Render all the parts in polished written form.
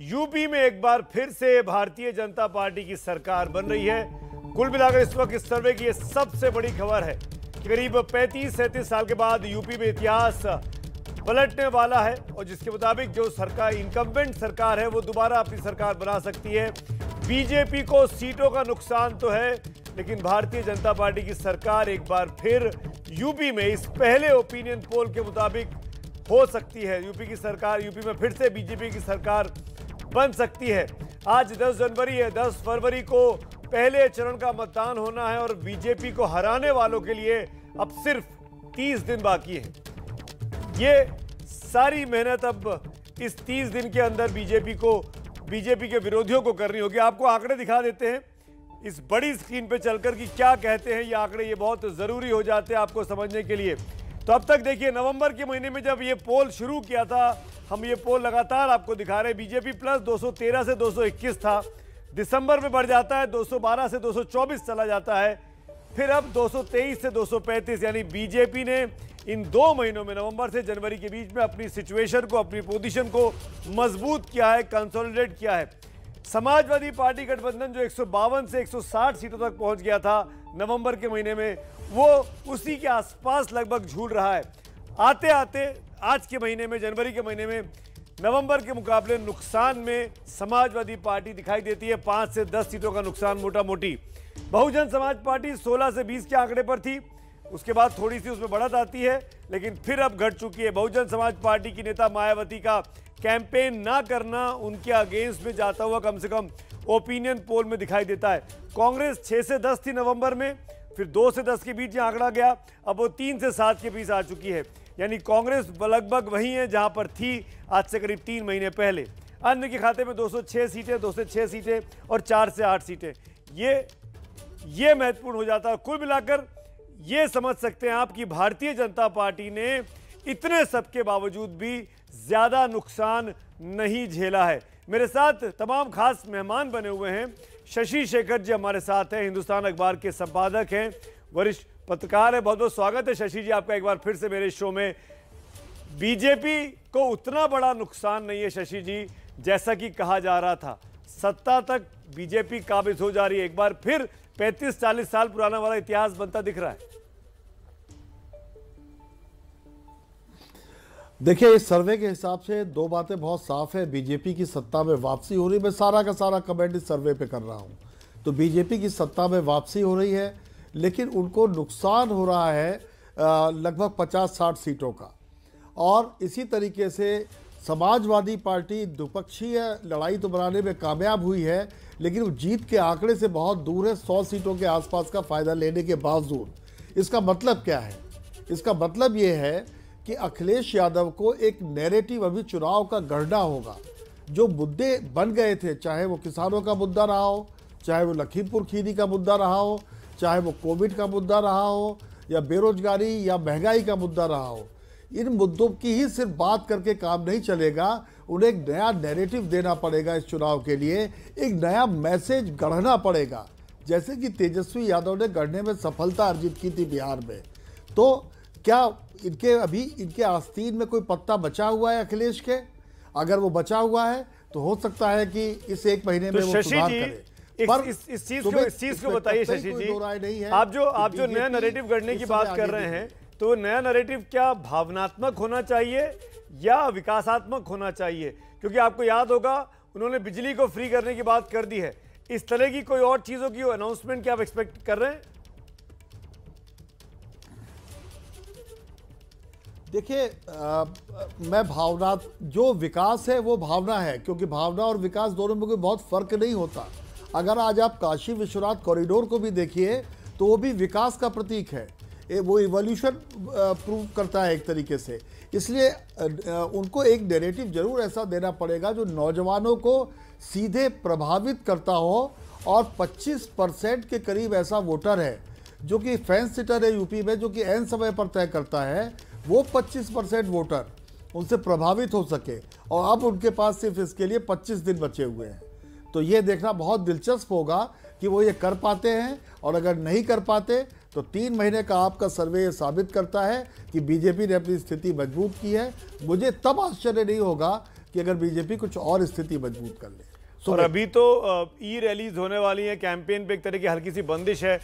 UP में एक बार फिर से भारतीय जनता पार्टी की सरकार बन रही है। कुल मिलाकर इस वक्त इस सर्वे की सबसे बड़ी खबर है कि करीब 35-37 साल के बाद यूपी में इतिहास पलटने वाला है और जिसके मुताबिक जो सरकार इनकम्बेंट सरकार है वो दोबारा अपनी सरकार बना सकती है। बीजेपी को सीटों का नुकसान तो है, लेकिन भारतीय जनता पार्टी की सरकार एक बार फिर यूपी में इस पहले ओपिनियन पोल के मुताबिक हो सकती है। यूपी की सरकार, यूपी में फिर से बीजेपी की सरकार बन सकती है। आज 10 जनवरी है, 10 फरवरी को पहले चरण का मतदान होना है और बीजेपी को हराने वालों के लिए अब सिर्फ 30 दिन बाकी है। ये सारी मेहनत अब इस 30 दिन के अंदर बीजेपी के विरोधियों को करनी होगी। आपको आंकड़े दिखा देते हैं इस बड़ी स्क्रीन पे चलकर कि क्या कहते हैं ये आंकड़े। ये बहुत जरूरी हो जाते हैं आपको समझने के लिए। तो अब तक देखिए, नवंबर के महीने में जब ये पोल शुरू किया था, हम ये पोल लगातार आपको दिखा रहे हैं, बीजेपी प्लस 213 से 221 था। दिसंबर में बढ़ जाता है, 212 से 224 चला जाता है, फिर अब 223 से 235। यानी बीजेपी ने इन 2 महीनों में, नवंबर से जनवरी के बीच में, अपनी सिचुएशन को, अपनी पोजीशन को मजबूत किया है, कंसोलिडेट किया है। समाजवादी पार्टी गठबंधन जो 152 से 160 सीटों तक पहुंच गया था नवंबर के महीने में, वो उसी के आसपास लगभग झूल रहा है। आते आते आज के महीने में, जनवरी के महीने में, नवंबर के मुकाबले नुकसान में समाजवादी पार्टी दिखाई देती है। 5 से 10 सीटों का नुकसान मोटा मोटी। बहुजन समाज पार्टी 16 से 20 के आंकड़े पर थी, उसके बाद थोड़ी सी उसमें बढ़त आती है, लेकिन फिर अब घट चुकी है। बहुजन समाज पार्टी की नेता मायावती का कैंपेन ना करना उनके अगेंस्ट में जाता हुआ कम से कम ओपिनियन पोल में दिखाई देता है। कांग्रेस 6 से 10 थी नवंबर में, फिर 2 से 10 के बीच यह आंकड़ा गया, अब वो 3 से 7 के बीच आ चुकी है। यानी कांग्रेस लगभग वही है जहां पर थी आज से करीब 3 महीने पहले। अन्य के खाते में 206 सीटें, 2 से 6 सीटें और 4 से 8 सीटें। ये महत्वपूर्ण हो जाता है। कुल मिलाकर ये समझ सकते हैं आप कि भारतीय जनता पार्टी ने इतने सब के बावजूद भी ज्यादा नुकसान नहीं झेला है। मेरे साथ तमाम खास मेहमान बने हुए हैं। शशि शेखर जी हमारे साथ हैं, हिंदुस्तान अखबार के संपादक हैं, वरिष्ठ पत्रकार है। बहुत बहुत स्वागत है शशि जी आपका एक बार फिर से मेरे शो में। बीजेपी को उतना बड़ा नुकसान नहीं है शशि जी जैसा कि कहा जा रहा था। सत्ता तक बीजेपी काबिज हो जा रही है। एक बार फिर 35-40 साल पुराना वाला इतिहास बनता दिख रहा है। देखिए, इस सर्वे के हिसाब से 2 बातें बहुत साफ है। बीजेपी की सत्ता में वापसी हो रही है। मैं सारा का सारा कमेंट इस सर्वे पे कर रहा हूं। तो बीजेपी की सत्ता में वापसी हो रही है, लेकिन उनको नुकसान हो रहा है लगभग 50-60 सीटों का। और इसी तरीके से समाजवादी पार्टी द्विपक्षीय लड़ाई तो बनाने में कामयाब हुई है, लेकिन वो जीत के आंकड़े से बहुत दूर है, 100 सीटों के आसपास का फायदा लेने के बावजूद। इसका मतलब क्या है? इसका मतलब ये है कि अखिलेश यादव को एक नैरेटिव अभी चुनाव का गढ़ना होगा। जो मुद्दे बन गए थे, चाहे वो किसानों का मुद्दा रहा हो, चाहे वो लखीमपुर खीरी का मुद्दा रहा हो, चाहे वो कोविड का मुद्दा रहा हो, या बेरोजगारी या महंगाई का मुद्दा रहा हो, इन मुद्दों की ही सिर्फ बात करके काम नहीं चलेगा। उन्हें एक नया नैरेटिव देना पड़ेगा। इस चुनाव के लिए एक नया मैसेज गढ़ना पड़ेगा, जैसे कि तेजस्वी यादव ने गढ़ने में सफलता अर्जित की थी बिहार में। तो क्या इनके आस्तीन में कोई पत्ता बचा हुआ है अखिलेश के? अगर वो बचा हुआ है तो हो सकता है कि इस 1 महीने में वो सुधार करे। पर इस चीज को बताइए शशि जी, आप जो नया नैरेटिव गढ़ने की बात कर रहे हैं, तो नया नैरेटिव क्या भावनात्मक होना चाहिए या विकासात्मक होना चाहिए? क्योंकि आपको याद होगा उन्होंने बिजली को फ्री करने की बात कर दी है। इस तरह की कोई और चीजों की अनाउंसमेंट क्या आप एक्सपेक्ट कर रहे हैं? देखिए, मैं भावना, जो विकास है वो भावना है, क्योंकि भावना और विकास दोनों में कोई बहुत फर्क नहीं होता। अगर आज आप काशी विश्वनाथ कॉरिडोर को भी देखिए तो वो भी विकास का प्रतीक है। वो इवोल्यूशन प्रूव करता है एक तरीके से। इसलिए उनको एक नैरेटिव जरूर ऐसा देना पड़ेगा जो नौजवानों को सीधे प्रभावित करता हो। और 25% के करीब ऐसा वोटर है जो कि फेंस सिटर है यूपी में, जो कि एन समय पर तय करता है। वो 25% वोटर उनसे प्रभावित हो सके, और अब उनके पास सिर्फ इसके लिए 25 दिन बचे हुए हैं। तो ये देखना बहुत दिलचस्प होगा कि वो ये कर पाते हैं, और अगर नहीं कर पाते तो 3 महीने का आपका सर्वे ये साबित करता है कि बीजेपी ने अपनी स्थिति मजबूत की है। मुझे तब आश्चर्य नहीं होगा कि अगर बीजेपी कुछ और स्थिति मजबूत कर ले। और अभी तो ई रैलीज होने वाली है, कैंपेन पे एक तरह की हल्की सी बंदिश है।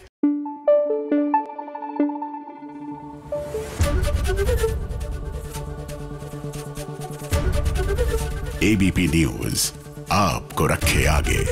एबीपी न्यूज आपको रखे आगे।